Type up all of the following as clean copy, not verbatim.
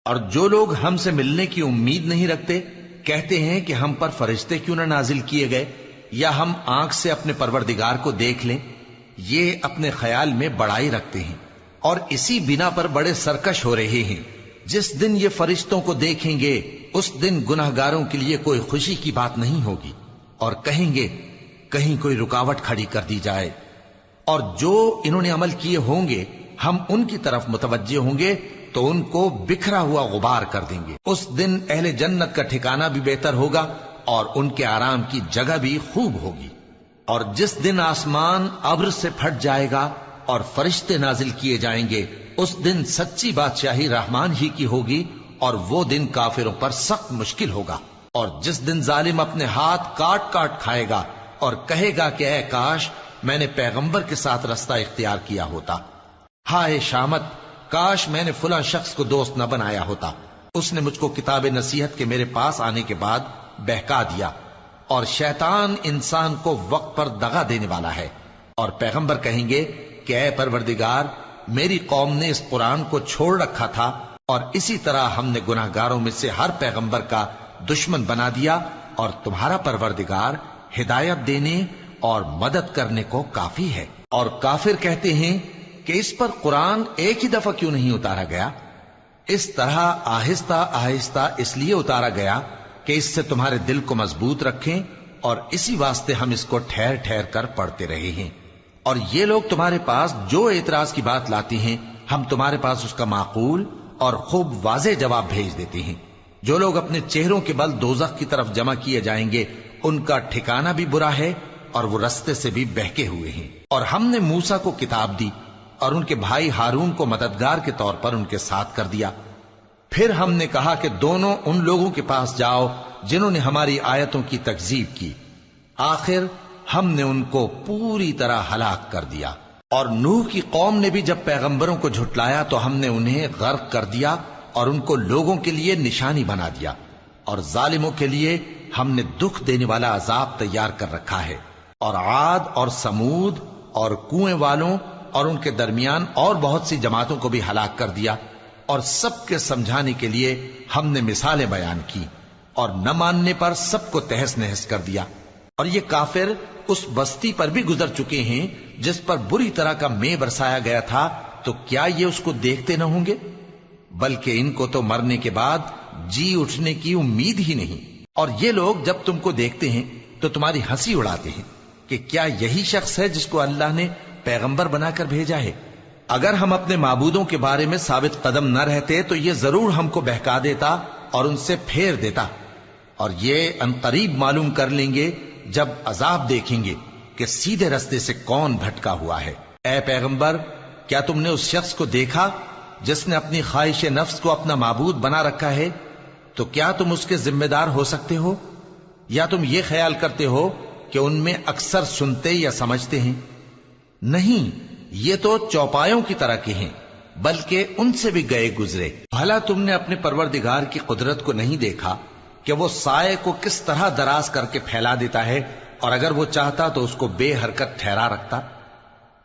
اور جو لوگ ہم سے ملنے کی امید نہیں رکھتے کہتے ہیں کہ ہم پر فرشتے کیوں نہ نازل کیے گئے یا ہم آنکھ سے اپنے پروردگار کو دیکھ لیں. یہ اپنے خیال میں بڑائی رکھتے ہیں اور اسی بنا پر بڑے سرکش ہو رہے ہیں. جس دن یہ فرشتوں کو دیکھیں گے اس دن گناہگاروں کے لیے کوئی خوشی کی بات نہیں ہوگی اور کہیں گے کہیں کوئی رکاوٹ کھڑی کر دی جائے. اور جو انہوں نے عمل کیے ہوں گے ہم ان کی طرف متوجہ ہوں گے تو ان کو بکھرا ہوا غبار کر دیں گے. اس دن اہل جنت کا ٹھکانہ بھی بہتر ہوگا اور ان کے آرام کی جگہ بھی خوب ہوگی. اور جس دن آسمان ابر سے پھٹ جائے گا اور فرشتے نازل کیے جائیں گے اس دن سچی بادشاہی رحمان ہی کی ہوگی اور وہ دن کافروں پر سخت مشکل ہوگا. اور جس دن ظالم اپنے ہاتھ کاٹ کاٹ کھائے گا اور کہے گا کہ اے کاش میں نے پیغمبر کے ساتھ رستہ اختیار کیا ہوتا. ہائے شامت، کاش میں نے فلاں شخص کو دوست نہ بنایا ہوتا. اس نے مجھ کو کتاب نصیحت کے میرے پاس آنے کے بعد بہکا دیا. اور شیطان انسان کو وقت پر دغا دینے والا ہے. اور پیغمبر کہیں گے کہ اے پروردگار، میری قوم نے اس قرآن کو چھوڑ رکھا تھا اور اسی طرح ہم نے گناہگاروں میں سے ہر پیغمبر کا دشمن بنا دیا اور تمہارا پروردگار ہدایت دینے اور مدد کرنے کو کافی ہے. اور کافر کہتے ہیں کہ اس پر قرآن ایک ہی دفعہ کیوں نہیں اتارا گیا؟ اس طرح آہستہ آہستہ اس لیے اتارا گیا کہ اس سے تمہارے دل کو مضبوط رکھیں اور اسی واسطے ہم اس کو ٹھہر ٹھہر کر پڑھتے رہے ہیں. اور یہ لوگ تمہارے پاس جو اعتراض کی بات لاتی ہیں ہم تمہارے پاس اس کا معقول اور خوب واضح جواب بھیج دیتے ہیں. جو لوگ اپنے چہروں کے بل دوزخ کی طرف جمع کیے جائیں گے ان کا ٹھکانہ بھی برا ہے اور وہ رستے سے بھی بہکے ہوئے ہیں. اور ہم نے موسیٰ کو کتاب دی اور ان کے بھائی ہارون کو مددگار کے طور پر ان کے ساتھ کر دیا. پھر ہم نے کہا کہ دونوں ان لوگوں کے پاس جاؤ جنہوں نے ہماری آیتوں کی تکذیب کی. آخر ہم نے ان کو پوری طرح ہلاک کر دیا. اور نوح کی قوم نے بھی جب پیغمبروں کو جھٹلایا تو ہم نے انہیں غرق کر دیا اور ان کو لوگوں کے لیے نشانی بنا دیا. اور ظالموں کے لیے ہم نے دکھ دینے والا عذاب تیار کر رکھا ہے. اور عاد اور سمود اور کنویں والوں اور ان کے درمیان اور بہت سی جماعتوں کو بھی ہلاک کر دیا. اور سب کے سمجھانے کے لیے ہم نے مثالیں بیان کی اور نہ ماننے پر سب کو تہس نہس کر دیا. اور یہ کافر اس بستی پر بھی گزر چکے ہیں جس پر بری طرح کا مے برسایا گیا تھا، تو کیا یہ اس کو دیکھتے نہ ہوں گے؟ بلکہ ان کو تو مرنے کے بعد جی اٹھنے کی امید ہی نہیں. اور یہ لوگ جب تم کو دیکھتے ہیں تو تمہاری ہنسی اڑاتے ہیں کہ کیا یہی شخص ہے جس کو اللہ نے پیغمبر بنا کر بھیجا ہے؟ اگر ہم اپنے معبودوں کے بارے میں ثابت قدم نہ رہتے تو یہ ضرور ہم کو بہکا دیتا اور ان سے پھیر دیتا. اور یہ انقریب معلوم کر لیں گے جب عذاب دیکھیں گے کہ سیدھے رستے سے کون بھٹکا ہوا ہے. اے پیغمبر، کیا تم نے اس شخص کو دیکھا جس نے اپنی خواہش نفس کو اپنا معبود بنا رکھا ہے؟ تو کیا تم اس کے ذمہ دار ہو سکتے ہو؟ یا تم یہ خیال کرتے ہو کہ ان میں اکثر سنتے یا سمجھتے ہیں؟ نہیں، یہ تو چوپایوں کی طرح کے ہیں، بلکہ ان سے بھی گئے گزرے. بھلا تم نے اپنے پروردگار کی قدرت کو نہیں دیکھا کہ وہ سائے کو کس طرح دراز کر کے پھیلا دیتا ہے اور اگر وہ چاہتا تو اس کو بے حرکت ٹھہرا رکھتا؟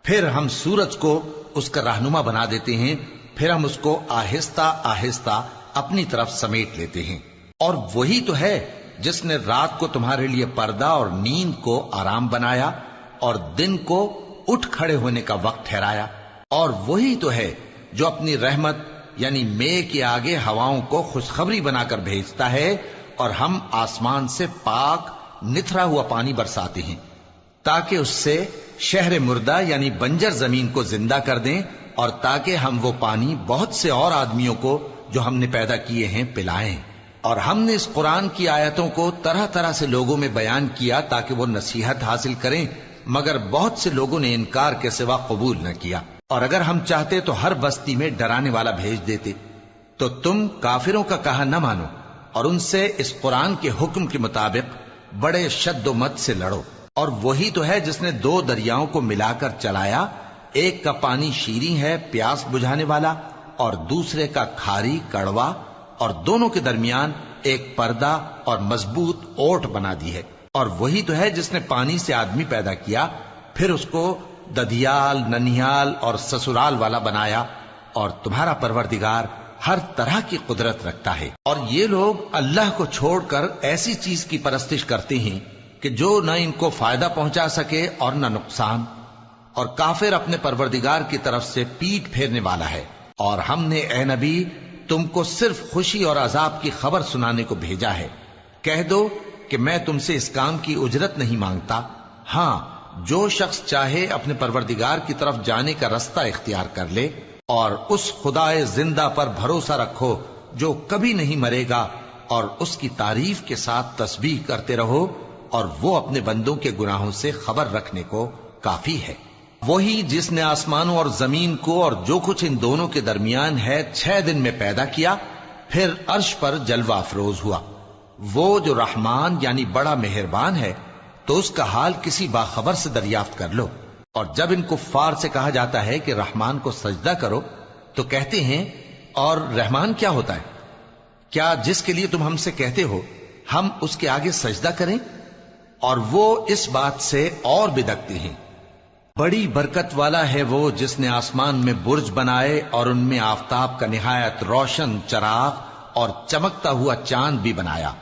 پھر ہم سورج کو اس کا رہنما بنا دیتے ہیں، پھر ہم اس کو آہستہ آہستہ اپنی طرف سمیٹ لیتے ہیں. اور وہی تو ہے جس نے رات کو تمہارے لیے پردہ اور نیند کو آرام بنایا اور دن کو اٹھ کھڑے ہونے کا وقت ٹھہرایا. اور وہی تو ہے جو اپنی رحمت یعنی مے کے آگے ہواؤں کو خوشخبری بنا کر بھیجتا ہے اور ہم آسمان سے پاک نتھرا ہوا پانی برساتے ہیں تاکہ اس سے شہر مردہ یعنی بنجر زمین کو زندہ کر دیں اور تاکہ ہم وہ پانی بہت سے اور آدمیوں کو جو ہم نے پیدا کیے ہیں پلائیں. اور ہم نے اس قرآن کی آیتوں کو طرح طرح سے لوگوں میں بیان کیا تاکہ وہ نصیحت حاصل کریں، مگر بہت سے لوگوں نے انکار کے سوا قبول نہ کیا. اور اگر ہم چاہتے تو ہر بستی میں ڈرانے والا بھیج دیتے. تو تم کافروں کا کہا نہ مانو اور ان سے اس قرآن کے حکم کے مطابق بڑے شد و مت سے لڑو. اور وہی تو ہے جس نے دو دریاؤں کو ملا کر چلایا، ایک کا پانی شیریں ہے پیاس بجھانے والا اور دوسرے کا کھاری کڑوا، اور دونوں کے درمیان ایک پردہ اور مضبوط اوٹ بنا دی ہے. اور وہی تو ہے جس نے پانی سے آدمی پیدا کیا، پھر اس کو ددھیال، ننھیال اور سسرال والا بنایا. اور تمہارا پروردگار ہر طرح کی قدرت رکھتا ہے۔ اور یہ لوگ اللہ کو چھوڑ کر ایسی چیز کی پرستش کرتے ہیں کہ جو نہ ان کو فائدہ پہنچا سکے اور نہ نقصان، اور کافر اپنے پروردگار کی طرف سے پیٹ پھیرنے والا ہے۔ اور ہم نے اے نبی تم کو صرف خوشی اور عذاب کی خبر سنانے کو بھیجا ہے۔ کہہ دو کہ میں تم سے اس کام کی اجرت نہیں مانگتا، ہاں جو شخص چاہے اپنے پروردگار کی طرف جانے کا رستہ اختیار کر لے، اور اس خدائے زندہ پر بھروسہ رکھو جو کبھی نہیں مرے گا، اور اس کی تعریف کے ساتھ تسبیح کرتے رہو، اور وہ اپنے بندوں کے گناہوں سے خبر رکھنے کو کافی ہے۔ وہی جس نے آسمانوں اور زمین کو اور جو کچھ ان دونوں کے درمیان ہے 6 دن میں پیدا کیا، پھر عرش پر جلوہ افروز ہوا۔ وہ جو رحمان یعنی بڑا مہربان ہے، تو اس کا حال کسی باخبر سے دریافت کر لو۔ اور جب ان کفار سے کہا جاتا ہے کہ رحمان کو سجدہ کرو، تو کہتے ہیں اور رحمان کیا ہوتا ہے؟ کیا جس کے لیے تم ہم سے کہتے ہو ہم اس کے آگے سجدہ کریں؟ اور وہ اس بات سے اور بدکتے ہیں۔ بڑی برکت والا ہے وہ جس نے آسمان میں برج بنائے اور ان میں آفتاب کا نہایت روشن چراغ اور چمکتا ہوا چاند بھی بنایا۔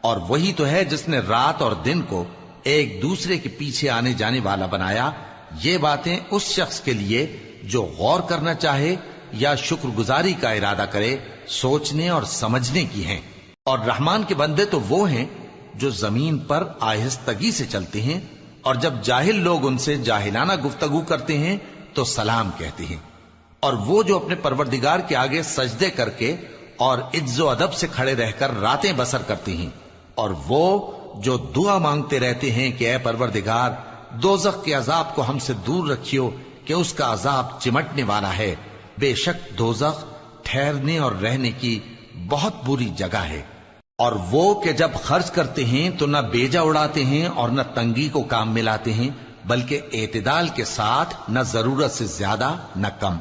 اور وہی تو ہے جس نے رات اور دن کو ایک دوسرے کے پیچھے آنے جانے والا بنایا۔ یہ باتیں اس شخص کے لیے جو غور کرنا چاہے یا شکر گزاری کا ارادہ کرے سوچنے اور سمجھنے کی ہیں۔ اور رحمان کے بندے تو وہ ہیں جو زمین پر آہستگی سے چلتے ہیں، اور جب جاہل لوگ ان سے جاہلانہ گفتگو کرتے ہیں تو سلام کہتے ہیں۔ اور وہ جو اپنے پروردگار کے آگے سجدے کر کے اور عز و ادب سے کھڑے رہ کر راتیں بسر کرتے ہیں، اور وہ جو دعا مانگتے رہتے ہیں کہ اے پروردگار دوزخ کے عذاب کو ہم سے دور رکھیو کہ اس کا عذاب چمٹنے والا ہے۔ بے شک دوزخ ٹھہرنے اور رہنے کی بہت بری جگہ ہے۔ اور وہ کہ جب خرچ کرتے ہیں تو نہ بیجا اڑاتے ہیں اور نہ تنگی کو کام میں لاتے ہیں، بلکہ اعتدال کے ساتھ، نہ ضرورت سے زیادہ نہ کم۔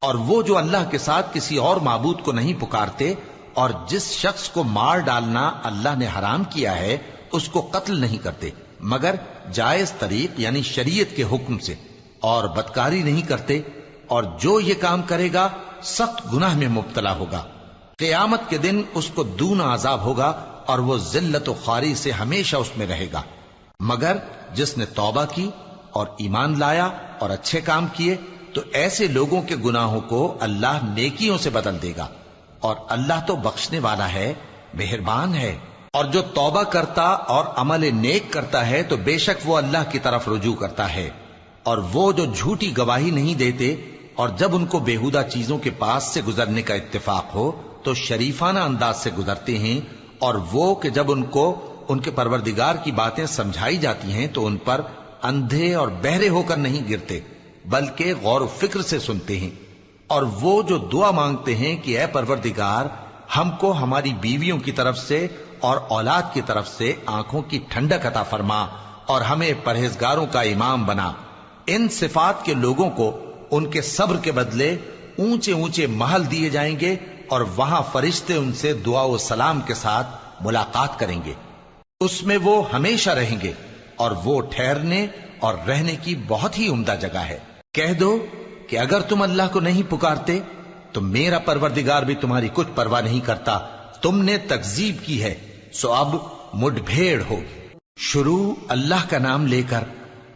اور وہ جو اللہ کے ساتھ کسی اور معبود کو نہیں پکارتے، اور جس شخص کو مار ڈالنا اللہ نے حرام کیا ہے اس کو قتل نہیں کرتے مگر جائز طریق یعنی شریعت کے حکم سے، اور بدکاری نہیں کرتے، اور جو یہ کام کرے گا سخت گناہ میں مبتلا ہوگا۔ قیامت کے دن اس کو دونا عذاب ہوگا، اور وہ ذلت و خواری سے ہمیشہ اس میں رہے گا۔ مگر جس نے توبہ کی اور ایمان لایا اور اچھے کام کیے تو ایسے لوگوں کے گناہوں کو اللہ نیکیوں سے بدل دے گا، اور اللہ تو بخشنے والا ہے، مہربان ہے۔ اور جو توبہ کرتا اور عمل نیک کرتا ہے تو بے شک وہ اللہ کی طرف رجوع کرتا ہے۔ اور وہ جو جھوٹی گواہی نہیں دیتے، اور جب ان کو بےہودہ چیزوں کے پاس سے گزرنے کا اتفاق ہو تو شریفانہ انداز سے گزرتے ہیں، اور وہ کہ جب ان کو ان کے پروردگار کی باتیں سمجھائی جاتی ہیں تو ان پر اندھے اور بہرے ہو کر نہیں گرتے بلکہ غور و فکر سے سنتے ہیں۔ اور وہ جو دعا مانگتے ہیں کہ اے پروردگار ہم کو ہماری بیویوں کی طرف سے اور اولاد کی طرف سے آنکھوں کی ٹھنڈک عطا فرما اور ہمیں پرہیزگاروں کا امام بنا، ان صفات کے لوگوں کو ان کے صبر کے بدلے اونچے اونچے محل دیے جائیں گے، اور وہاں فرشتے ان سے دعا و سلام کے ساتھ ملاقات کریں گے۔ اس میں وہ ہمیشہ رہیں گے، اور وہ ٹھہرنے اور رہنے کی بہت ہی عمدہ جگہ ہے۔ کہہ دو کہ اگر تم اللہ کو نہیں پکارتے تو میرا پروردگار بھی تمہاری کچھ پرواہ نہیں کرتا۔ تم نے تکذیب کی ہے سو اب مڈ بھیڑ ہوگی۔ شروع اللہ کا نام لے کر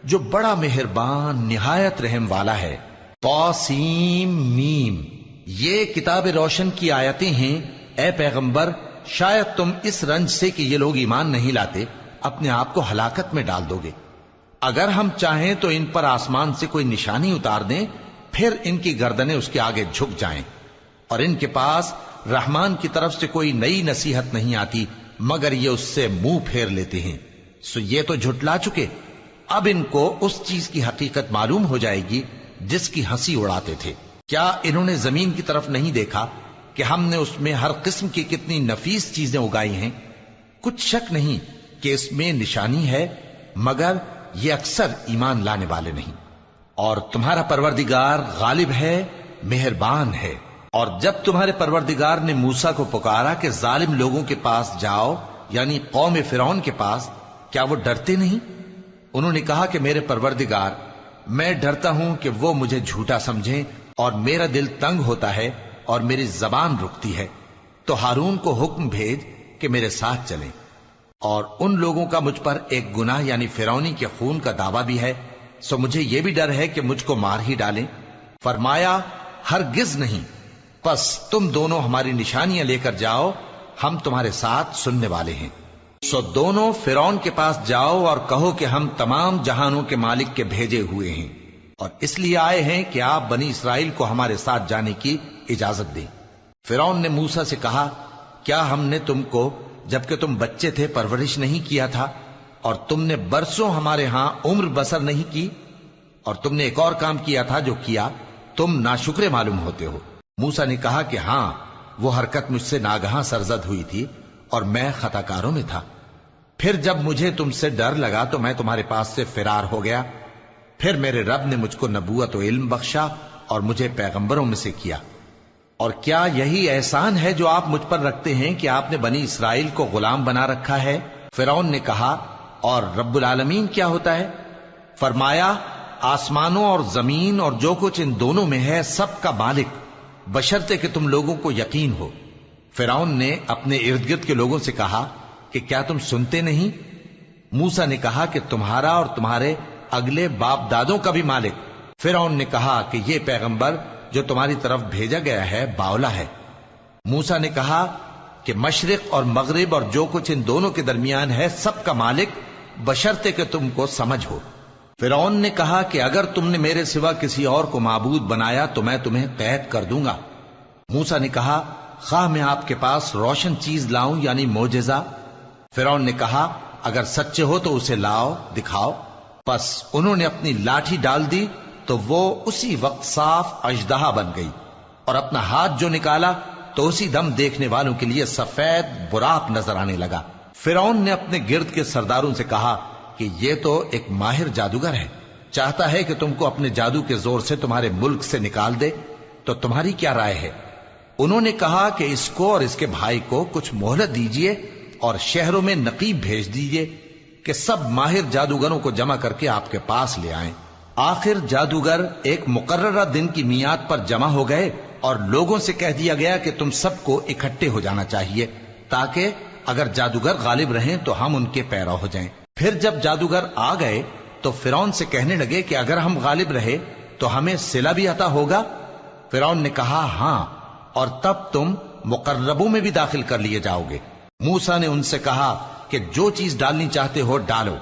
جو بڑا مہربان نہایت رحم والا ہے۔ طاسیم میم، یہ کتاب روشن کی آیتیں ہیں۔ اے پیغمبر شاید تم اس رنج سے کہ یہ لوگ ایمان نہیں لاتے اپنے آپ کو ہلاکت میں ڈال دو گے۔ اگر ہم چاہیں تو ان پر آسمان سے کوئی نشانی اتار دیں، پھر ان کی گردنیں اس کے آگے جھک جائیں، اور ان کے پاس رحمان کی طرف سے کوئی نئی نصیحت نہیں آتی مگر یہ اس سے منہ پھیر لیتے ہیں۔ سو یہ تو جھٹلا چکے، اب ان کو اس چیز کی حقیقت معلوم ہو جائے گی جس کی ہنسی اڑاتے تھے۔ کیا انہوں نے زمین کی طرف نہیں دیکھا کہ ہم نے اس میں ہر قسم کی کتنی نفیس چیزیں اگائی ہیں؟ کچھ شک نہیں کہ اس میں نشانی ہے، مگر یہ اکثر ایمان لانے والے نہیں۔ اور تمہارا پروردگار غالب ہے، مہربان ہے۔ اور جب تمہارے پروردگار نے موسیٰ کو پکارا کہ ظالم لوگوں کے پاس جاؤ، یعنی قوم فرعون کے پاس، کیا وہ ڈرتے نہیں؟ انہوں نے کہا کہ میرے پروردگار، میں ڈرتا ہوں کہ وہ مجھے جھوٹا سمجھیں، اور میرا دل تنگ ہوتا ہے اور میری زبان رکتی ہے، تو ہارون کو حکم بھیج کہ میرے ساتھ چلیں۔ اور ان لوگوں کا مجھ پر ایک گناہ یعنی فرعونی کے خون کا دعویٰ بھی ہے، سو مجھے یہ بھی ڈر ہے کہ مجھ کو مار ہی ڈالیں۔ فرمایا ہرگز نہیں، پس تم دونوں ہماری نشانیاں لے کر جاؤ، ہم تمہارے ساتھ سننے والے ہیں۔ سو دونوں فرعون کے پاس جاؤ اور کہو کہ ہم تمام جہانوں کے مالک کے بھیجے ہوئے ہیں، اور اس لیے آئے ہیں کہ آپ بنی اسرائیل کو ہمارے ساتھ جانے کی اجازت دیں۔ فرعون نے موسیٰ سے کہا، کیا ہم نے تم کو جبکہ تم بچے تھے پرورش نہیں کیا تھا، اور تم نے برسوں ہمارے ہاں عمر بسر نہیں کی؟ اور تم نے ایک اور کام کیا تھا جو کیا، تم ناشکرے معلوم ہوتے ہو۔ موسیٰ نے کہا کہ ہاں، وہ حرکت مجھ سے ناگہاں سرزد ہوئی تھی اور میں خطا کاروں میں تھا۔ پھر جب مجھے تم سے ڈر لگا تو میں تمہارے پاس سے فرار ہو گیا۔ پھر میرے رب نے مجھ کو نبوت و علم بخشا اور مجھے پیغمبروں میں سے کیا۔ اور کیا یہی احسان ہے جو آپ مجھ پر رکھتے ہیں کہ آپ نے بنی اسرائیل کو غلام بنا رکھا ہے؟ فرعون نے کہا، اور رب العالمین کیا ہوتا ہے؟ فرمایا، آسمانوں اور زمین اور جو کچھ ان دونوں میں ہے سب کا مالک، بشرطے کہ تم لوگوں کو یقین ہو۔ فرعون نے اپنے ارد گرد کے لوگوں سے کہا کہ کیا تم سنتے نہیں؟ موسیٰ نے کہا کہ تمہارا اور تمہارے اگلے باپ دادوں کا بھی مالک۔ فرعون نے کہا کہ یہ پیغمبر جو تمہاری طرف بھیجا گیا ہے باولا ہے۔ موسیٰ نے کہا کہ مشرق اور مغرب اور جو کچھ ان دونوں کے درمیان ہے سب کا مالک، بشرطے کہ تم کو سمجھ ہو۔ فرعون نے کہا کہ اگر تم نے میرے سوا کسی اور کو معبود بنایا تو میں تمہیں قید کر دوں گا۔ موسیٰ نے کہا، خواہ میں آپ کے پاس روشن چیز لاؤں یعنی معجزہ؟ فرعون نے کہا، اگر سچے ہو تو اسے لاؤ، دکھاؤ۔ پس انہوں نے اپنی لاٹھی ڈال دی تو وہ اسی وقت صاف اژدہا بن گئی، اور اپنا ہاتھ جو نکالا تو اسی دم دیکھنے والوں کے لیے سفید براق نظر آنے لگا۔ فرعون نے اپنے گرد کے سرداروں سے کہا کہ یہ تو ایک ماہر جادوگر ہے، چاہتا ہے کہ تم کو اپنے جادو کے زور سے تمہارے ملک سے نکال دے، تو تمہاری کیا رائے ہے؟ انہوں نے کہا کہ اس کو اور اس کے بھائی کو کچھ مہلت دیجیے اور شہروں میں نقیب بھیج دیجیے کہ سب ماہر جادوگروں کو جمع کر کے آپ کے پاس لے آئیں۔ آخر جادوگر ایک مقررہ دن کی میعاد پر جمع ہو گئے اور لوگوں سے کہہ دیا گیا کہ تم سب کو اکٹھے ہو جانا چاہیے تاکہ اگر جادوگر غالب رہیں تو ہم ان کے پیرو ہو جائیں۔ پھر جب جادوگر آ گئے تو فرعون سے کہنے لگے کہ اگر ہم غالب رہے تو ہمیں صلہ بھی عطا ہوگا؟ فرعون نے کہا، ہاں، اور تب تم مقربوں میں بھی داخل کر لیے جاؤ گے۔ موسیٰ نے ان سے کہا کہ جو چیز ڈالنی چاہتے ہو ڈالو،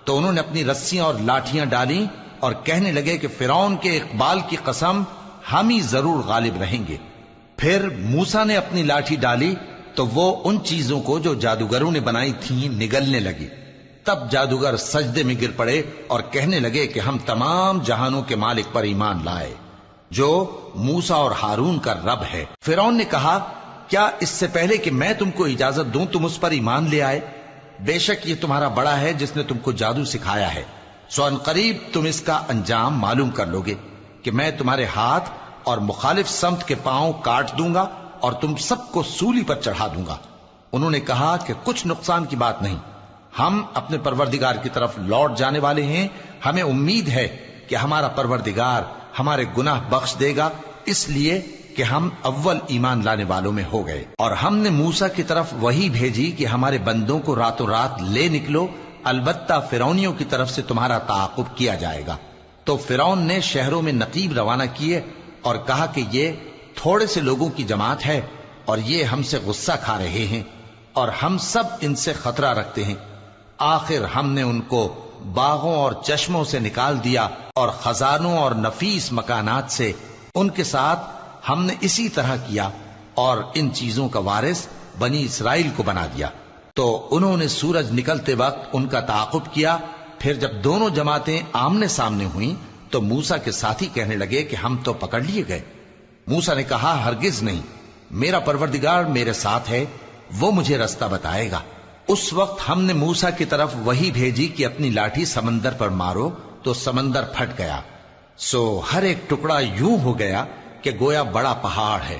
تو انہوں نے اپنی رسیاں اور لاٹھیاں ڈالیں اور کہنے لگے کہ فرعون کے اقبال کی قسم، ہم ہی ضرور غالب رہیں گے۔ پھر موسیٰ نے اپنی لاٹھی ڈالی تو وہ ان چیزوں کو جو جادوگروں نے بنائی تھیں نگلنے لگی۔ تب جادوگر سجدے میں گر پڑے اور کہنے لگے کہ ہم تمام جہانوں کے مالک پر ایمان لائے جو موسیٰ اور ہارون کا رب ہے۔ فرعون نے کہا، کیا اس سے پہلے کہ میں تم کو اجازت دوں تم اس پر ایمان لے آئے؟ بے شک یہ تمہارا بڑا ہے جس نے تم کو جادو سکھایا ہے، سو ان قریب تم اس کا انجام معلوم کر لوگے کہ میں تمہارے ہاتھ اور مخالف سمت کے پاؤں کاٹ دوں گا اور تم سب کو سولی پر چڑھا دوں گا۔ انہوں نے کہا کہ کچھ نقصان کی بات نہیں، ہم اپنے پروردگار کی طرف لوٹ جانے والے ہیں، ہمیں امید ہے کہ ہمارا پروردگار ہمارے گناہ بخش دے گا، اس لیے کہ ہم اول ایمان لانے والوں میں ہو گئے۔ اور ہم نے موسیٰ کی طرف وحی بھیجی کہ ہمارے بندوں کو راتوں رات لے نکلو، البتہ فرعونیوں کی طرف سے تمہارا تعاقب کیا جائے گا۔ تو فرعون نے شہروں میں نقیب روانہ کیے اور کہا کہ یہ تھوڑے سے لوگوں کی جماعت ہے اور یہ ہم سے غصہ کھا رہے ہیں اور ہم سب ان سے خطرہ رکھتے ہیں۔ آخر ہم نے ان کو باغوں اور چشموں سے نکال دیا اور خزانوں اور نفیس مکانات سے، ان کے ساتھ ہم نے اسی طرح کیا اور ان چیزوں کا وارث بنی اسرائیل کو بنا دیا۔ تو انہوں نے سورج نکلتے وقت ان کا تعاقب کیا۔ پھر جب دونوں جماعتیں آمنے سامنے ہوئیں تو موسیٰ کے ساتھی کہنے لگے کہ ہم تو پکڑ لیے گئے۔ موسیٰ نے کہا، ہرگز نہیں، میرا پروردگار میرے ساتھ ہے، وہ مجھے رستہ بتائے گا۔ اس وقت ہم نے موسیٰ کی طرف وحی بھیجی کہ اپنی لاٹھی سمندر پر مارو، تو سمندر پھٹ گیا، سو ہر ایک ٹکڑا یوں ہو گیا کہ گویا بڑا پہاڑ ہے،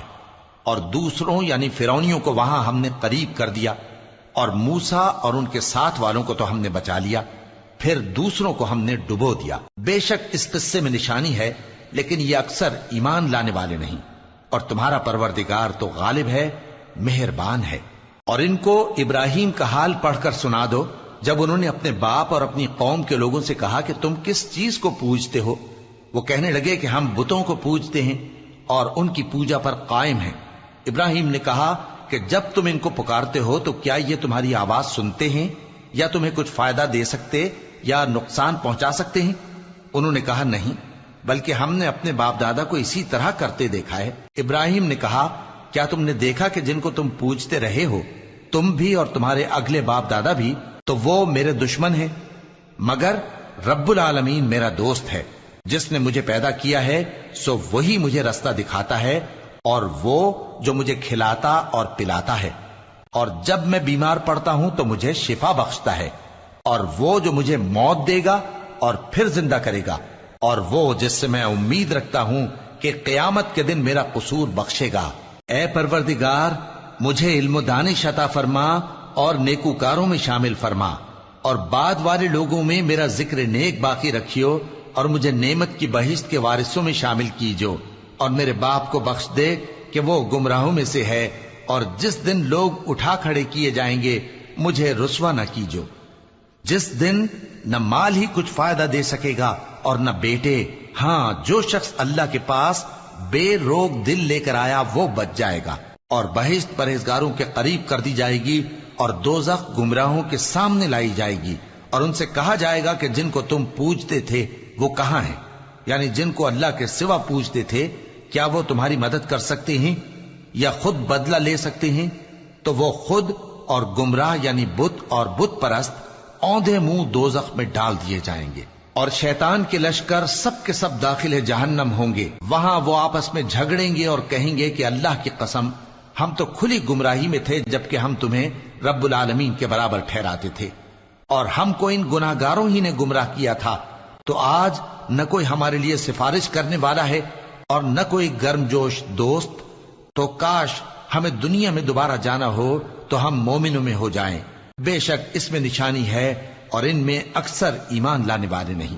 اور دوسروں یعنی فرعونیوں کو وہاں ہم نے قریب کر دیا، اور موسیٰ اور ان کے ساتھ والوں کو تو ہم نے بچا لیا، پھر دوسروں کو ہم نے ڈبو دیا۔ بے شک اس قصے میں نشانی ہے، لیکن یہ اکثر ایمان لانے والے نہیں۔ اور تمہارا پروردگار تو غالب ہے، مہربان ہے۔ اور ان کو ابراہیم کا حال پڑھ کر سنا دو جب انہوں نے اپنے باپ اور اپنی قوم کے لوگوں سے کہا کہ تم کس چیز کو پوجتے ہو؟ وہ کہنے لگے کہ ہم بتوں کو پوجتے ہیں اور ان کی پوجا پر قائم ہیں۔ ابراہیم نے کہا کہ جب تم ان کو پکارتے ہو تو کیا یہ تمہاری آواز سنتے ہیں یا تمہیں کچھ فائدہ دے سکتے یا نقصان پہنچا سکتے ہیں؟ انہوں نے کہا نہیں، بلکہ ہم نے اپنے باپ دادا کو اسی طرح کرتے دیکھا ہے۔ ابراہیم نے کہا کیا تم نے دیکھا کہ جن کو تم پوجتے رہے ہو تم بھی اور تمہارے اگلے باپ دادا بھی، تو وہ میرے دشمن ہیں، مگر رب العالمین میرا دوست ہے۔ جس نے مجھے پیدا کیا ہے سو وہی مجھے رستہ دکھاتا ہے، اور وہ جو مجھے کھلاتا اور پلاتا ہے، اور جب میں بیمار پڑتا ہوں تو مجھے شفا بخشتا ہے، اور وہ جو مجھے موت دے گا اور پھر زندہ کرے گا، اور وہ جس سے میں امید رکھتا ہوں کہ قیامت کے دن میرا قصور بخشے گا۔ اے پروردگار، مجھے علم و دانش عطا فرما اور نیکوکاروں میں شامل فرما، اور بعد والے لوگوں میں میرا ذکر نیک باقی رکھیو، اور مجھے نعمت کی بہشت کے وارثوں میں شامل کیجو، اور میرے باپ کو بخش دے کہ وہ گمراہوں میں سے ہے، اور جس دن لوگ اٹھا کھڑے کیے جائیں گے مجھے رسوا نہ کیجو، جس دن نہ مال ہی کچھ فائدہ دے سکے گا اور نہ بیٹے۔ ہاں، جو شخص اللہ کے پاس بے روک دل لے کر آیا وہ بچ جائے گا، اور بہشت پرہیزگاروں کے قریب کر دی جائے گی، اور دوزخ گمراہوں کے سامنے لائی جائے گی، اور ان سے کہا جائے گا کہ جن کو تم پوجتے تھے وہ کہاں ہیں؟ یعنی جن کو اللہ کے سوا پوجتے تھے، کیا وہ تمہاری مدد کر سکتے ہیں یا خود بدلہ لے سکتے ہیں؟ تو وہ خود اور گمراہ یعنی بت اور بت پرست اوندھے منہ دوزخ میں ڈال دیے جائیں گے، اور شیطان کے لشکر سب کے سب داخل جہنم ہوں گے۔ وہاں وہ آپس میں جھگڑیں گے اور کہیں گے کہ اللہ کی قسم، ہم تو کھلی گمراہی میں تھے جبکہ ہم تمہیں رب العالمین کے برابر ٹھہراتے تھے، اور ہم کو ان گناہ گاروں ہی نے گمراہ کیا تھا، تو آج نہ کوئی ہمارے لیے سفارش کرنے والا ہے اور نہ کوئی گرم جوش دوست، تو کاش ہمیں دنیا میں دوبارہ جانا ہو تو ہم مومنوں میں ہو جائیں۔ بے شک اس میں نشانی ہے اور ان میں اکثر ایمان لانے والے نہیں،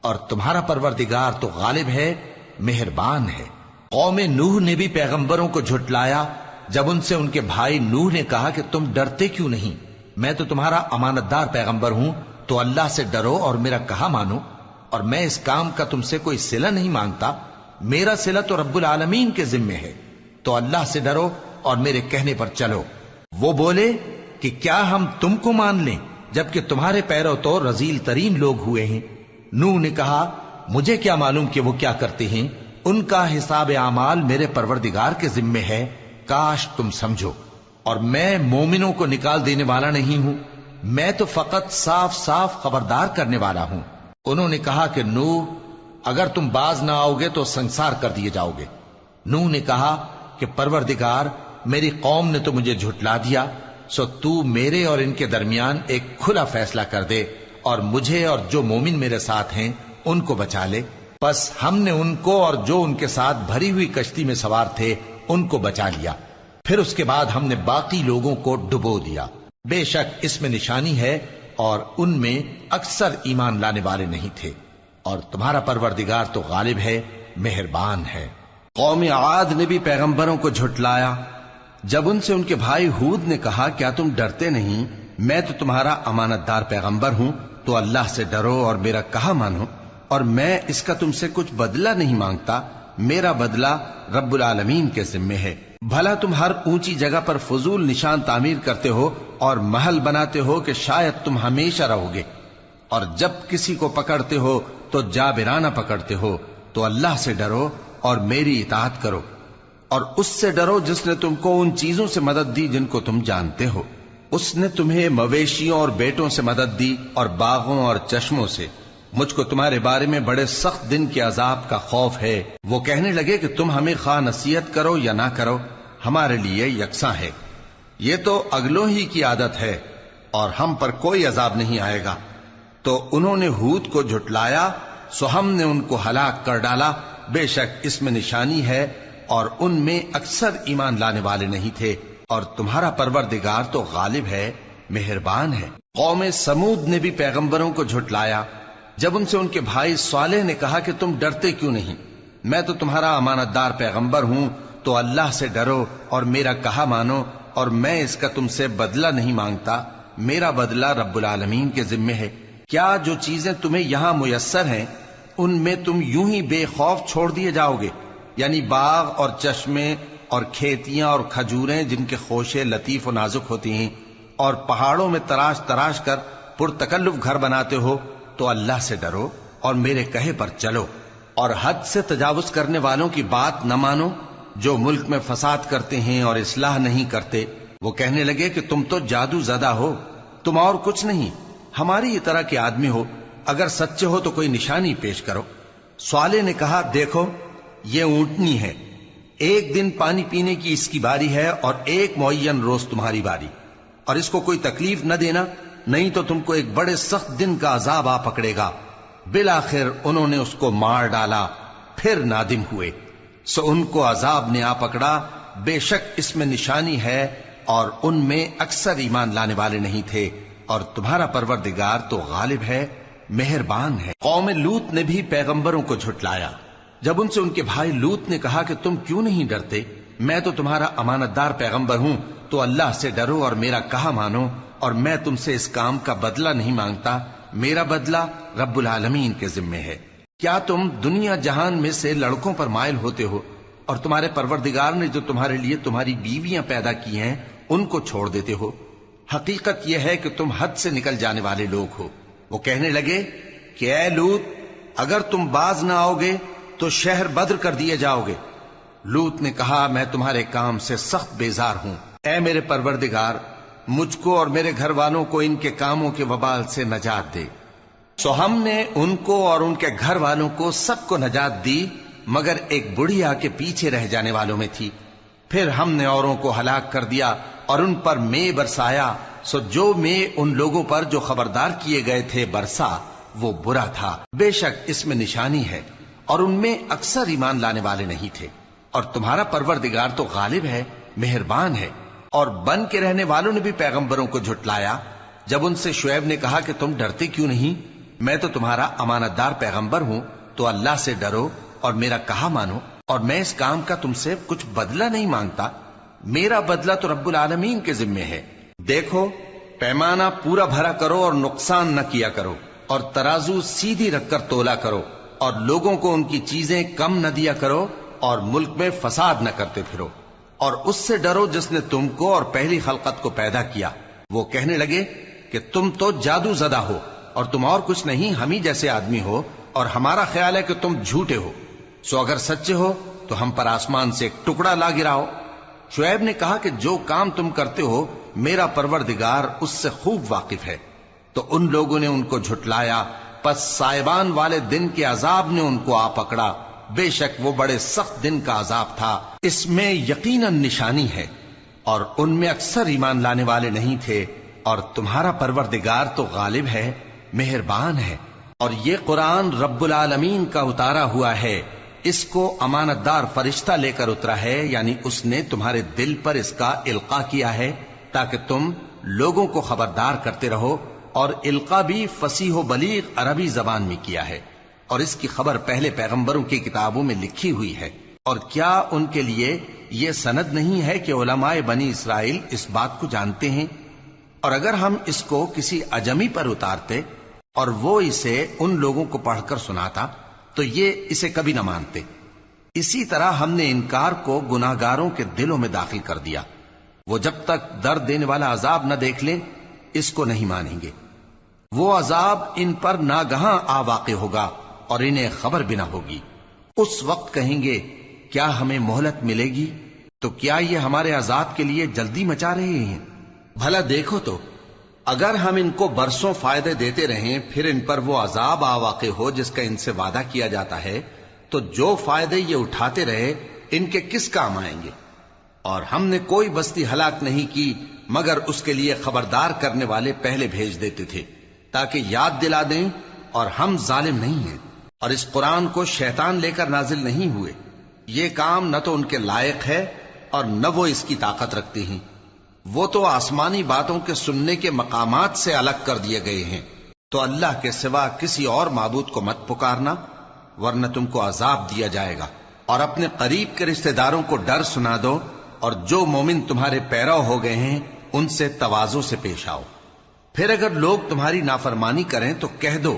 اور تمہارا پروردگار تو غالب ہے، مہربان ہے۔ قوم نوح نے بھی پیغمبروں کو جھٹلایا جب ان سے ان کے بھائی نوح نے کہا کہ تم ڈرتے کیوں نہیں؟ میں تو تمہارا امانت دار پیغمبر ہوں، تو اللہ سے ڈرو اور میرا کہا مانو، اور میں اس کام کا تم سے کوئی صلہ نہیں مانگتا، میرا صلہ تو رب العالمین کے ذمے ہے، تو اللہ سے ڈرو اور میرے کہنے پر چلو۔ وہ بولے کہ کیا ہم تم کو مان لیں جبکہ تمہارے پیرو تو رذیل ترین لوگ ہوئے ہیں؟ نوح نے کہا مجھے کیا معلوم کہ وہ کیا کرتے ہیں، ان کا حساب اعمال میرے پروردگار کے ذمے ہے، کاش تم سمجھو۔ اور میں مومنوں کو نکال دینے والا نہیں ہوں، میں تو فقط صاف صاف خبردار کرنے والا ہوں۔ انہوں نے کہا کہ نوح، اگر تم باز نہ آؤ گے تو سنسار کر دیے جاؤ گے۔ نوح نے کہا کہ پروردگار، میری قوم نے تو مجھے جھٹلا دیا، سو تو میرے اور ان کے درمیان ایک کھلا فیصلہ کر دے، اور مجھے اور جو مومن میرے ساتھ ہیں ان کو بچا لے۔ پس ہم نے ان کو اور جو ان کے ساتھ بھری ہوئی کشتی میں سوار تھے ان کو بچا لیا، پھر اس کے بعد ہم نے باقی لوگوں کو ڈبو دیا۔ بے شک اس میں نشانی ہے اور ان میں اکثر ایمان لانے والے نہیں تھے، اور تمہارا پروردگار تو غالب ہے، مہربان ہے۔ قوم عاد نے بھی پیغمبروں کو جھٹلایا جب ان سے ان کے بھائی ہود نے کہا کیا تم ڈرتے نہیں؟ میں تو تمہارا امانت دار پیغمبر ہوں، تو اللہ سے ڈرو اور میرا کہا مانو، اور میں اس کا تم سے کچھ بدلہ نہیں مانگتا، میرا بدلہ رب العالمین کے ذمے ہے۔ بھلا تم ہر اونچی جگہ پر فضول نشان تعمیر کرتے ہو اور محل بناتے ہو کہ شاید تم ہمیشہ رہو گے، اور جب کسی کو پکڑتے ہو تو جابرانہ پکڑتے ہو، تو اللہ سے ڈرو اور میری اطاعت کرو، اور اس سے ڈرو جس نے تم کو ان چیزوں سے مدد دی جن کو تم جانتے ہو۔ اس نے تمہیں مویشیوں اور بیٹوں سے مدد دی اور باغوں اور چشموں سے۔ مجھ کو تمہارے بارے میں بڑے سخت دن کے عذاب کا خوف ہے۔ وہ کہنے لگے کہ تم ہمیں خواہ نصیحت کرو یا نہ کرو، ہمارے لیے یکساں ہے، یہ تو اگلوں ہی کی عادت ہے اور ہم پر کوئی عذاب نہیں آئے گا۔ تو انہوں نے ہود کو جھٹلایا، سو ہم نے ان کو ہلاک کر ڈالا۔ بے شک اس میں نشانی ہے اور ان میں اکثر ایمان لانے والے نہیں تھے، اور تمہارا پروردگار تو غالب ہے، مہربان ہے۔ قوم سمود نے بھی پیغمبروں کو جھٹلایا جب ان سے ان کے بھائی صالح نے کہا کہ تم ڈرتے کیوں نہیں؟ میں تو تمہارا امانت دار پیغمبر ہوں، تو اللہ سے ڈرو اور میرا کہا مانو، اور میں اس کا تم سے بدلہ نہیں مانگتا، میرا بدلہ رب العالمین کے ذمے ہے۔ کیا جو چیزیں تمہیں یہاں میسر ہیں ان میں تم یوں ہی بے خوف چھوڑ دیے جاؤ گے؟ یعنی باغ اور چشمے اور کھیتیاں اور کھجوریں جن کے خوشے لطیف و نازک ہوتی ہیں، اور پہاڑوں میں تراش تراش کر پرتکلف گھر بناتے ہو، تو اللہ سے ڈرو اور میرے کہے پر چلو، اور حد سے تجاوز کرنے والوں کی بات نہ مانو جو ملک میں فساد کرتے ہیں اور اصلاح نہیں کرتے۔ وہ کہنے لگے کہ تم تو جادو زدہ ہو، تم اور کچھ نہیں، ہماری طرح کے آدمی ہو، اگر سچے ہو تو کوئی نشانی پیش کرو۔ صالح نے کہا دیکھو یہ اونٹنی ہے، ایک دن پانی پینے کی اس کی باری ہے اور ایک معین روز تمہاری باری، اور اس کو کوئی تکلیف نہ دینا، نہیں تو تم کو ایک بڑے سخت دن کا عذاب آ پکڑے گا۔ بالآخر انہوں نے اس کو مار ڈالا، پھر نادم ہوئے، سو ان کو عذاب نے آ پکڑا۔ بے شک اس میں نشانی ہے اور ان میں اکثر ایمان لانے والے نہیں تھے، اور تمہارا پروردگار تو غالب ہے، مہربان ہے۔ قوم لوط نے بھی پیغمبروں کو جھٹلایا۔ جب ان سے ان کے بھائی لوط نے کہا کہ تم کیوں نہیں ڈرتے، میں تو تمہارا امانت دار پیغمبر ہوں، تو اللہ سے ڈرو اور میرا کہا مانو، اور میں تم سے اس کام کا بدلہ نہیں مانگتا، میرا بدلہ رب العالمین کے ذمے ہے۔ کیا تم دنیا جہان میں سے لڑکوں پر مائل ہوتے ہو، اور تمہارے پروردگار نے جو تمہارے لیے تمہاری بیویاں پیدا کی ہیں ان کو چھوڑ دیتے ہو؟ حقیقت یہ ہے کہ تم حد سے نکل جانے والے لوگ ہو۔ وہ کہنے لگے کہ اے لوط، اگر تم باز نہ آؤ گے تو شہر بدر کر دیے جاؤ گے۔ لوط نے کہا میں تمہارے کام سے سخت بیزار ہوں، اے میرے پروردگار مجھ کو اور میرے گھر والوں کو ان کے کاموں کے وبال سے نجات دے۔ سو ہم نے ان کو اور ان کے گھر والوں کو سب کو نجات دی، مگر ایک بڑھیا کے پیچھے رہ جانے والوں میں تھی۔ پھر ہم نے اوروں کو ہلاک کر دیا اور ان پر مے برسایا، سو جو مے ان لوگوں پر جو خبردار کیے گئے تھے برسا، وہ برا تھا۔ بے شک اس میں نشانی ہے، اور ان میں اکثر ایمان لانے والے نہیں تھے، اور تمہارا پروردگار تو غالب ہے، مہربان ہے۔ اور بن کے رہنے والوں نے بھی پیغمبروں کو جھٹلایا۔ جب ان سے شعیب نے کہا کہ تم ڈرتے کیوں نہیں، میں تو تمہارا امانت دار پیغمبر ہوں، تو اللہ سے ڈرو اور میرا کہا مانو، اور میں اس کام کا تم سے کچھ بدلہ نہیں مانگتا، میرا بدلہ تو رب العالمین کے ذمے ہے۔ دیکھو پیمانہ پورا بھرا کرو اور نقصان نہ کیا کرو، اور ترازو سیدھی رکھ کر تولا کرو، اور لوگوں کو ان کی چیزیں کم نہ دیا کرو، اور ملک میں فساد نہ کرتے پھرو، اور اس سے ڈرو جس نے تم کو اور پہلی خلقت کو پیدا کیا۔ وہ کہنے لگے کہ تم تو جادو زدہ ہو، اور تم اور کچھ نہیں، ہم ہی جیسے آدمی ہو، اور ہمارا خیال ہے کہ تم جھوٹے ہو، سو اگر سچے ہو تو ہم پر آسمان سے ایک ٹکڑا لا گراؤ۔ شعیب نے کہا کہ جو کام تم کرتے ہو میرا پروردگار اس سے خوب واقف ہے۔ تو ان لوگوں نے ان کو جھٹلایا، پس سائبان والے دن کے عذاب نے ان کو آ پکڑا، بے شک وہ بڑے سخت دن کا عذاب تھا، اس میں یقیناً نشانی ہے، اور ان میں اکثر ایمان لانے والے نہیں تھے، اور تمہارا پروردگار تو غالب ہے، مہربان ہے۔ اور یہ قرآن رب العالمین کا اتارا ہوا ہے، اس کو امانت دار فرشتہ لے کر اترا ہے، یعنی اس نے تمہارے دل پر اس کا القاء کیا ہے تاکہ تم لوگوں کو خبردار کرتے رہو، اور القاء بھی فصیح و بلیغ عربی زبان میں کیا ہے، اور اس کی خبر پہلے پیغمبروں کی کتابوں میں لکھی ہوئی ہے۔ اور کیا ان کے لیے یہ سند نہیں ہے کہ علماء بنی اسرائیل اس بات کو جانتے ہیں؟ اور اگر ہم اس کو کسی اجمی پر اتارتے اور وہ اسے ان لوگوں کو پڑھ کر سناتا تو یہ اسے کبھی نہ مانتے۔ اسی طرح ہم نے انکار کو گناہگاروں کے دلوں میں داخل کر دیا، وہ جب تک درد دینے والا عذاب نہ دیکھ لیں اس کو نہیں مانیں گے۔ وہ عذاب ان پر ناگہاں آ واقع ہوگا اور انہیں خبر بھی نہ ہوگی۔ اس وقت کہیں گے کیا ہمیں مہلت ملے گی؟ تو کیا یہ ہمارے عذاب کے لیے جلدی مچا رہے ہیں؟ بھلا دیکھو تو اگر ہم ان کو برسوں فائدے دیتے رہیں پھر ان پر وہ عذاب آ واقع ہو جس کا ان سے وعدہ کیا جاتا ہے، تو جو فائدے یہ اٹھاتے رہے ان کے کس کام آئیں گے؟ اور ہم نے کوئی بستی ہلاک نہیں کی مگر اس کے لیے خبردار کرنے والے پہلے بھیج دیتے تھے تاکہ یاد دلا دیں، اور ہم ظالم نہیں ہیں۔ اور اس قرآن کو شیطان لے کر نازل نہیں ہوئے، یہ کام نہ تو ان کے لائق ہے اور نہ وہ اس کی طاقت رکھتے ہیں۔ وہ تو آسمانی باتوں کے سننے کے مقامات سے الگ کر دیے گئے ہیں۔ تو اللہ کے سوا کسی اور معبود کو مت پکارنا ورنہ تم کو عذاب دیا جائے گا۔ اور اپنے قریب کے رشتہ داروں کو ڈر سنا دو، اور جو مومن تمہارے پیرو ہو گئے ہیں ان سے تواضع سے پیش آؤ۔ پھر اگر لوگ تمہاری نافرمانی کریں تو کہہ دو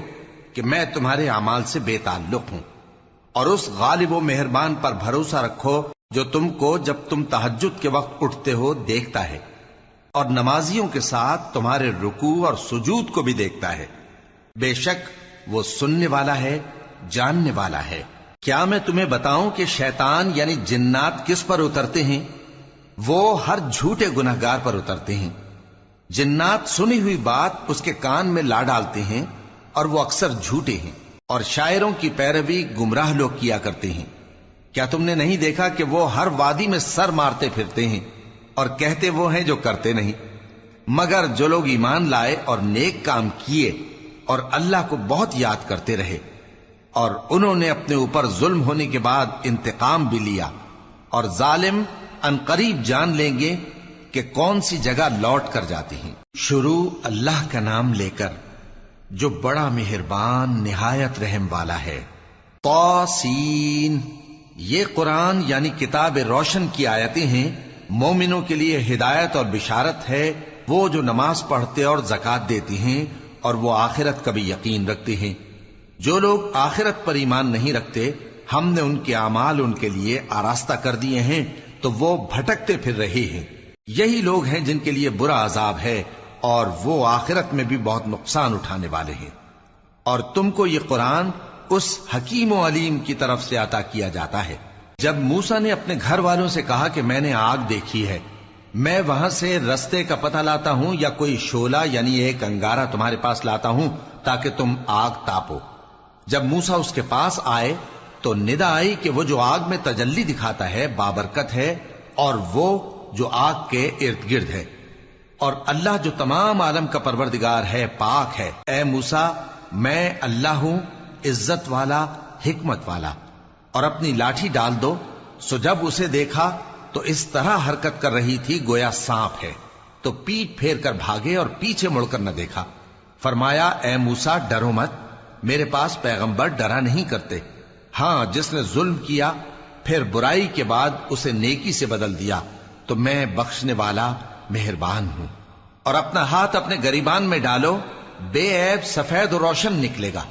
کہ میں تمہارے اعمال سے بے تعلق ہوں، اور اس غالب و مہربان پر بھروسہ رکھو جو تم کو جب تم تہجد کے وقت اٹھتے ہو دیکھتا ہے، اور نمازیوں کے ساتھ تمہارے رکوع اور سجود کو بھی دیکھتا ہے۔ بے شک وہ سننے والا ہے، جاننے والا ہے۔ کیا میں تمہیں بتاؤں کہ شیطان یعنی جنات کس پر اترتے ہیں؟ وہ ہر جھوٹے گنہگار پر اترتے ہیں۔ جنات سنی ہوئی بات اس کے کان میں لا ڈالتے ہیں، اور وہ اکثر جھوٹے ہیں، اور شاعروں کی پیروی گمراہ لوگ کیا کرتے ہیں۔ کیا تم نے نہیں دیکھا کہ وہ ہر وادی میں سر مارتے پھرتے ہیں، اور کہتے وہ ہیں جو کرتے نہیں؟ مگر جو لوگ ایمان لائے اور نیک کام کیے اور اللہ کو بہت یاد کرتے رہے، اور انہوں نے اپنے اوپر ظلم ہونے کے بعد انتقام بھی لیا، اور ظالم عنقریب جان لیں گے کہ کون سی جگہ لوٹ کر جاتے ہیں۔ شروع اللہ کا نام لے کر جو بڑا مہربان نہایت رحم والا ہے۔ طاسین، یہ قرآن یعنی کتاب روشن کی آیتیں ہیں، مومنوں کے لیے ہدایت اور بشارت ہے، وہ جو نماز پڑھتے اور زکوٰۃ دیتے ہیں اور وہ آخرت کا بھی یقین رکھتے ہیں۔ جو لوگ آخرت پر ایمان نہیں رکھتے، ہم نے ان کے اعمال ان کے لیے آراستہ کر دیے ہیں تو وہ بھٹکتے پھر رہے ہیں۔ یہی لوگ ہیں جن کے لیے برا عذاب ہے، اور وہ آخرت میں بھی بہت نقصان اٹھانے والے ہیں۔ اور تم کو یہ قرآن اس حکیم و علیم کی طرف سے عطا کیا جاتا ہے۔ جب موسیٰ نے اپنے گھر والوں سے کہا کہ میں نے آگ دیکھی ہے، میں وہاں سے رستے کا پتہ لاتا ہوں یا کوئی شعلہ یعنی ایک انگارہ تمہارے پاس لاتا ہوں تاکہ تم آگ تاپو۔ جب موسیٰ اس کے پاس آئے تو ندا آئی کہ وہ جو آگ میں تجلی دکھاتا ہے بابرکت ہے، اور وہ جو آگ کے ارد گرد ہے، اور اللہ جو تمام عالم کا پروردگار ہے پاک ہے۔ اے موسیٰ، میں اللہ ہوں، عزت والا، حکمت والا، اور اپنی لاٹھی ڈال دو۔ سو جب اسے دیکھا تو اس طرح حرکت کر رہی تھی گویا سانپ ہے، تو پیٹ پھیر کر بھاگے اور پیچھے مڑ کر نہ دیکھا۔ فرمایا اے موسیٰ ڈرو مت، میرے پاس پیغمبر ڈرا نہیں کرتے۔ ہاں، جس نے ظلم کیا پھر برائی کے بعد اسے نیکی سے بدل دیا تو میں بخشنے والا مہربان ہوں۔ اور اپنا ہاتھ اپنے گریبان میں ڈالو، بے عیب سفید و روشن نکلے گا۔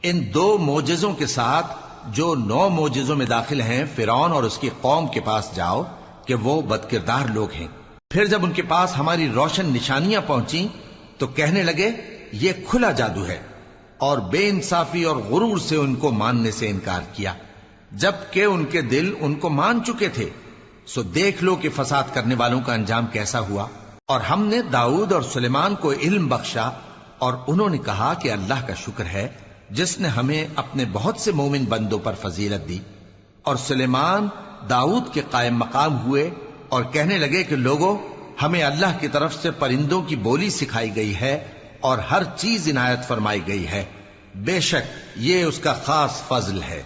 ان 2 معجزوں کے ساتھ جو 9 معجزوں میں داخل ہیں فرعون اور اس کی قوم کے پاس جاؤ کہ وہ بدکردار لوگ ہیں۔ پھر جب ان کے پاس ہماری روشن نشانیاں پہنچیں تو کہنے لگے یہ کھلا جادو ہے، اور بے انصافی اور غرور سے ان کو ماننے سے انکار کیا، جبکہ ان کے دل ان کو مان چکے تھے۔ سو دیکھ لو کہ فساد کرنے والوں کا انجام کیسا ہوا۔ اور ہم نے داؤد اور سلیمان کو علم بخشا، اور انہوں نے کہا کہ اللہ کا شکر ہے جس نے ہمیں اپنے بہت سے مومن بندوں پر فضیلت دی۔ اور سلیمان داؤد کے قائم مقام ہوئے اور کہنے لگے کہ لوگوں، ہمیں اللہ کی طرف سے پرندوں کی بولی سکھائی گئی ہے اور ہر چیز عنایت فرمائی گئی ہے، بے شک یہ اس کا خاص فضل ہے۔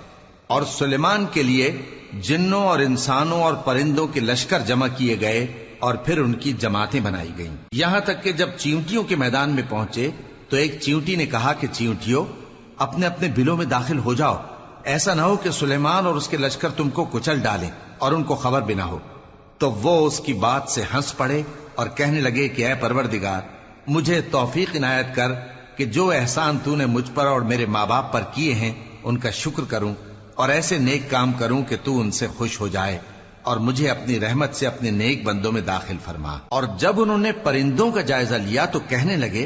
اور سلیمان کے لیے جنوں اور انسانوں اور پرندوں کے لشکر جمع کیے گئے اور پھر ان کی جماعتیں بنائی گئیں، یہاں تک کہ جب چیونٹیوں کے میدان میں پہنچے تو ایک چیونٹی نے کہا کہ چیونٹیوں، اپنے اپنے بلوں میں داخل ہو جاؤ، ایسا نہ ہو کہ سلیمان اور اس کے لشکر تم کو کچل ڈالیں اور ان کو خبر بھی نہ ہو۔ تو وہ اس کی بات سے ہنس پڑے اور کہنے لگے کہ اے پروردگار، مجھے توفیق عنایت کر کہ جو احسان تو نے مجھ پر اور میرے ماں باپ پر کیے ہیں ان کا شکر کروں، اور ایسے نیک کام کروں کہ تو ان سے خوش ہو جائے، اور مجھے اپنی رحمت سے اپنے نیک بندوں میں داخل فرما۔ اور جب انہوں نے پرندوں کا جائزہ لیا تو کہنے لگے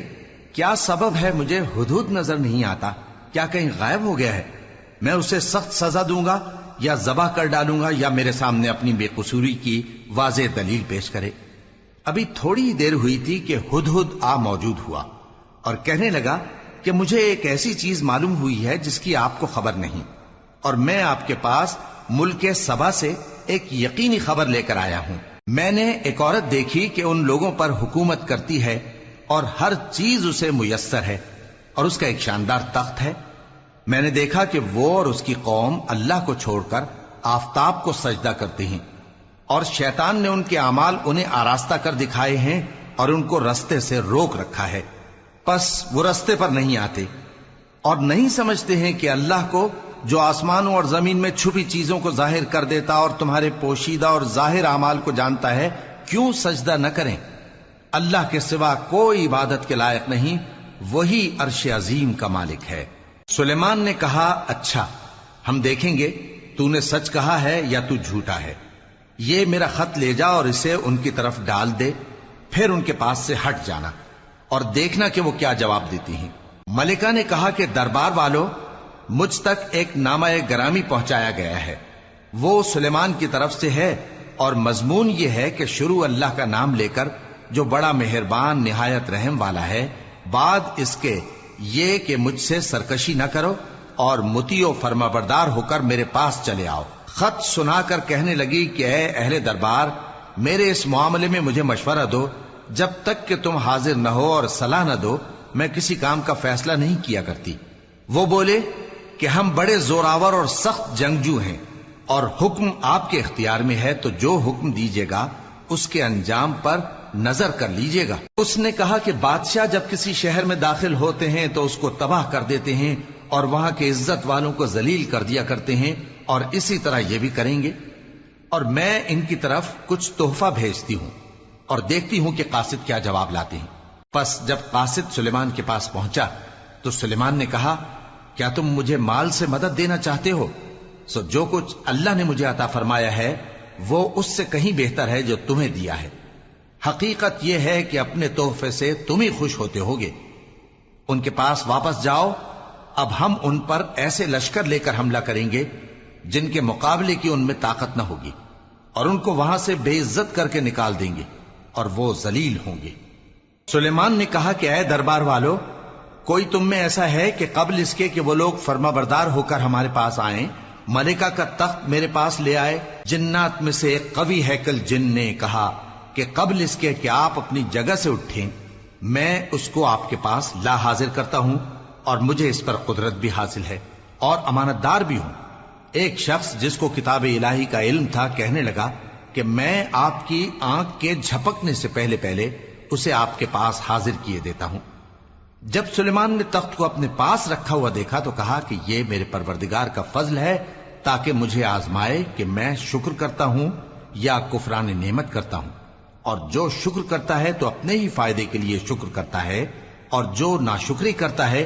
کیا سبب ہے مجھے ہدہد نظر نہیں آتا؟ کیا کہیں غائب ہو گیا ہے؟ میں اسے سخت سزا دوں گا یا ذبح کر ڈالوں گا، یا میرے سامنے اپنی بے قصوری کی واضح دلیل پیش کرے۔ ابھی تھوڑی ہی دیر ہوئی تھی کہ ہدہد آ موجود ہوا اور کہنے لگا کہ مجھے ایک ایسی چیز معلوم ہوئی ہے جس کی آپ کو خبر نہیں، اور میں آپ کے پاس ملک سبا سے ایک یقینی خبر لے کر آیا ہوں۔ میں نے ایک عورت دیکھی کہ ان لوگوں پر حکومت کرتی ہے اور ہر چیز اسے میسر ہے، اور اس کا ایک شاندار تخت ہے۔ میں نے دیکھا کہ وہ اور اس کی قوم اللہ کو چھوڑ کر آفتاب کو سجدہ کرتے ہیں، اور شیطان نے ان کے اعمال انہیں آراستہ کر دکھائے ہیں اور ان کو رستے سے روک رکھا ہے، پس وہ رستے پر نہیں آتے اور نہیں سمجھتے ہیں کہ اللہ کو جو آسمانوں اور زمین میں چھپی چیزوں کو ظاہر کر دیتا اور تمہارے پوشیدہ اور ظاہر اعمال کو جانتا ہے، کیوں سجدہ نہ کریں؟ اللہ کے سوا کوئی عبادت کے لائق نہیں، وہی عرش عظیم کا مالک ہے۔ سلیمان نے کہا، اچھا ہم دیکھیں گے تو نے سچ کہا ہے یا تو جھوٹا ہے۔ یہ میرا خط لے جا اور اسے ان کی طرف ڈال دے، پھر ان کے پاس سے ہٹ جانا اور دیکھنا کہ وہ کیا جواب دیتی ہیں۔ ملکہ نے کہا کہ دربار والو، مجھ تک ایک نامہ گرامی پہنچایا گیا ہے، وہ سلیمان کی طرف سے ہے، اور مضمون یہ ہے کہ شروع اللہ کا نام لے کر جو بڑا مہربان نہایت رحم والا ہے، بعد اس کے یہ کہ مجھ سے سرکشی نہ کرو اور مطیع و فرما بردار ہو کر میرے پاس چلے آؤ۔ خط سنا کر کہنے لگی کہ اے اہل دربار، میرے اس معاملے میں مجھے مشورہ دو، جب تک کہ تم حاضر نہ ہو اور صلاح نہ دو میں کسی کام کا فیصلہ نہیں کیا کرتی۔ وہ بولے کہ ہم بڑے زوراور اور سخت جنگجو ہیں، اور حکم آپ کے اختیار میں ہے، تو جو حکم دیجیے گا اس کے انجام پر نظر کر لیجیے گا۔ اس نے کہا کہ بادشاہ جب کسی شہر میں داخل ہوتے ہیں تو اس کو تباہ کر دیتے ہیں اور وہاں کے عزت والوں کو ذلیل کر دیا کرتے ہیں، اور اسی طرح یہ بھی کریں گے، اور میں ان کی طرف کچھ تحفہ بھیجتی ہوں اور دیکھتی ہوں کہ قاصد کیا جواب لاتے ہیں۔ پس جب قاصد سلیمان کے پاس پہنچا تو سلیمان نے کہا، کیا تم مجھے مال سے مدد دینا چاہتے ہو؟ سو جو کچھ اللہ نے مجھے عطا فرمایا ہے وہ اس سے کہیں بہتر ہے جو تمہیں دیا ہے۔ حقیقت یہ ہے کہ اپنے تحفے سے تم ہی خوش ہوتے ہوگے۔ ان کے پاس واپس جاؤ، اب ہم ان پر ایسے لشکر لے کر حملہ کریں گے جن کے مقابلے کی ان میں طاقت نہ ہوگی، اور ان کو وہاں سے بے عزت کر کے نکال دیں گے اور وہ ذلیل ہوں گے۔ سلیمان نے کہا کہ اے دربار والو، کوئی تم میں ایسا ہے کہ قبل اس کے کہ وہ لوگ فرما بردار ہو کر ہمارے پاس آئیں، ملکہ کا تخت میرے پاس لے آئے؟ جنات میں سے ایک قوی ہیکل جن نے کہا کہ قبل اس کے کہ آپ اپنی جگہ سے اٹھیں میں اس کو آپ کے پاس لا حاضر کرتا ہوں، اور مجھے اس پر قدرت بھی حاصل ہے اور امانت دار بھی ہوں۔ ایک شخص جس کو کتاب الہی کا علم تھا کہنے لگا کہ میں آپ کی آنکھ کے جھپکنے سے پہلے پہلے اسے آپ کے پاس حاضر کیے دیتا ہوں۔ جب سلیمان نے تخت کو اپنے پاس رکھا ہوا دیکھا تو کہا کہ یہ میرے پروردگار کا فضل ہے تاکہ مجھے آزمائے کہ میں شکر کرتا ہوں یا کفران نعمت کرتا ہوں، اور جو شکر کرتا ہے تو اپنے ہی فائدے کے لیے شکر کرتا ہے، اور جو ناشکری کرتا ہے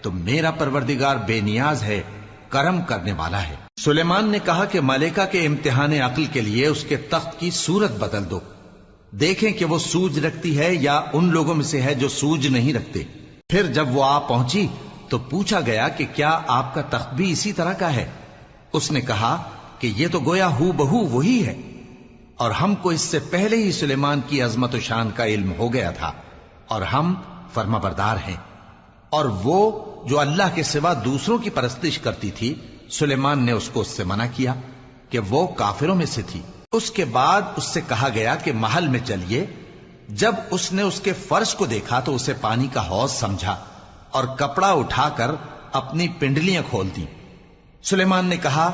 تو میرا پروردگار بے نیاز ہے، کرم کرنے والا ہے۔ سلیمان نے کہا کہ ملکہ کے امتحان عقل کے لیے اس کے تخت کی صورت بدل دو، دیکھیں کہ وہ سوج رکھتی ہے یا ان لوگوں میں سے ہے جو سوج نہیں رکھتے۔ پھر جب وہ آ پہنچی تو پوچھا گیا کہ کیا آپ کا تخت بھی اسی طرح کا ہے؟ اس نے کہا کہ یہ تو گویا ہو بہو وہی ہے، اور ہم کو اس سے پہلے ہی سلیمان کی عظمت و شان کا علم ہو گیا تھا، اور ہم فرما بردار ہیں۔ اور وہ جو اللہ کے سوا دوسروں کی پرستش کرتی تھی، سلیمان نے اس کو اس سے منع کیا کہ وہ کافروں میں سے تھی۔ اس کے بعد اس سے کہا گیا کہ محل میں چلیے۔ جب اس نے اس کے فرش کو دیکھا تو اسے پانی کا حوض سمجھا اور کپڑا اٹھا کر اپنی پنڈلیاں کھول دی۔ سلیمان نے کہا،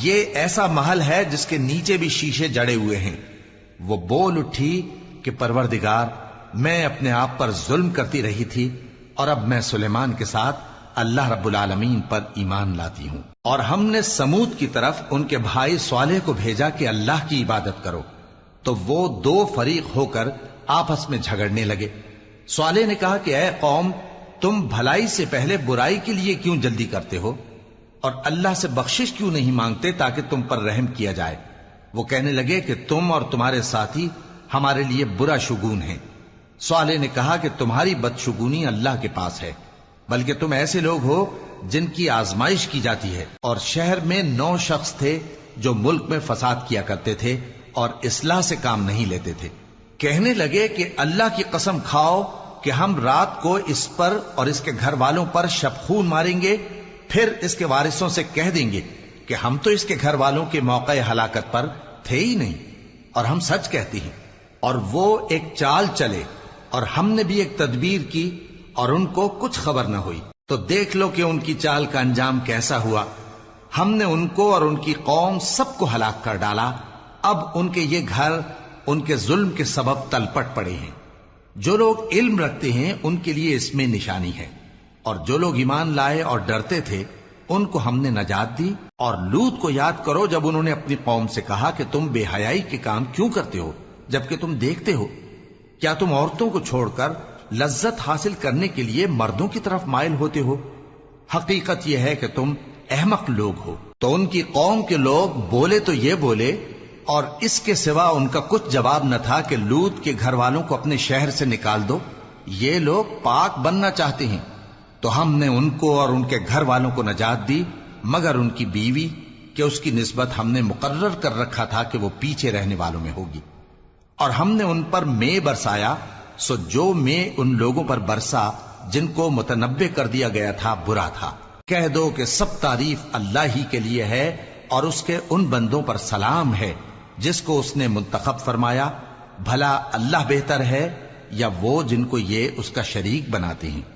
یہ ایسا محل ہے جس کے نیچے بھی شیشے جڑے ہوئے ہیں۔ وہ بول اٹھی کہ پروردگار، میں اپنے آپ پر ظلم کرتی رہی تھی، اور اب میں سلیمان کے ساتھ اللہ رب العالمین پر ایمان لاتی ہوں۔ اور ہم نے سمود کی طرف ان کے بھائی صالح کو بھیجا کہ اللہ کی عبادت کرو، تو وہ دو فریق ہو کر آپس میں جھگڑنے لگے۔ صالح نے کہا کہ اے قوم، تم بھلائی سے پہلے برائی کے لیے کیوں جلدی کرتے ہو، اور اللہ سے بخشش کیوں نہیں مانگتے تاکہ تم پر رحم کیا جائے؟ وہ کہنے لگے کہ تم اور تمہارے ساتھی ہمارے لیے برا شگون ہیں۔ صالح نے کہا کہ تمہاری بدشگونی اللہ کے پاس ہے، بلکہ تم ایسے لوگ ہو جن کی آزمائش کی جاتی ہے۔ اور شہر میں 9 شخص تھے جو ملک میں فساد کیا کرتے تھے اور اصلاح سے کام نہیں لیتے تھے۔ کہنے لگے کہ اللہ کی قسم کھاؤ کہ ہم رات کو اس پر اور اس کے گھر والوں پر شبخون ماریں گے، پھر اس کے وارثوں سے کہہ دیں گے کہ ہم تو اس کے گھر والوں کے موقع ہلاکت پر تھے ہی نہیں، اور ہم سچ کہتے ہیں۔ اور وہ ایک چال چلے، اور ہم نے بھی ایک تدبیر کی، اور ان کو کچھ خبر نہ ہوئی۔ تو دیکھ لو کہ ان کی چال کا انجام کیسا ہوا۔ ہم نے ان کو اور ان کی قوم سب کو ہلاک کر ڈالا۔ اب ان کے یہ گھر ان کے ظلم کے سبب تلپٹ پڑے ہیں۔ جو لوگ علم رکھتے ہیں ان کے لیے اس میں نشانی ہے، اور جو لوگ ایمان لائے اور ڈرتے تھے ان کو ہم نے نجات دی۔ اور لوط کو یاد کرو جب انہوں نے اپنی قوم سے کہا کہ تم بے حیائی کے کام کیوں کرتے ہو جبکہ تم دیکھتے ہو؟ کیا تم عورتوں کو چھوڑ کر لذت حاصل کرنے کے لیے مردوں کی طرف مائل ہوتے ہو؟ حقیقت یہ ہے کہ تم احمق لوگ ہو۔ تو ان کی قوم کے لوگ بولے تو یہ بولے، اور اس کے سوا ان کا کچھ جواب نہ تھا کہ لوط کے گھر والوں کو اپنے شہر سے نکال دو، یہ لوگ پاک بننا چاہتے ہیں۔ تو ہم نے ان کو اور ان کے گھر والوں کو نجات دی، مگر ان کی بیوی کہ اس کی نسبت ہم نے مقرر کر رکھا تھا کہ وہ پیچھے رہنے والوں میں ہوگی۔ اور ہم نے ان پر مے برسایا، سو جو مے ان لوگوں پر برسا جن کو متنبع کر دیا گیا تھا برا تھا۔ کہہ دو کہ سب تعریف اللہ ہی کے لیے ہے، اور اس کے ان بندوں پر سلام ہے جس کو اس نے منتخب فرمایا۔ بھلا اللہ بہتر ہے یا وہ جن کو یہ اس کا شریک بناتے ہیں؟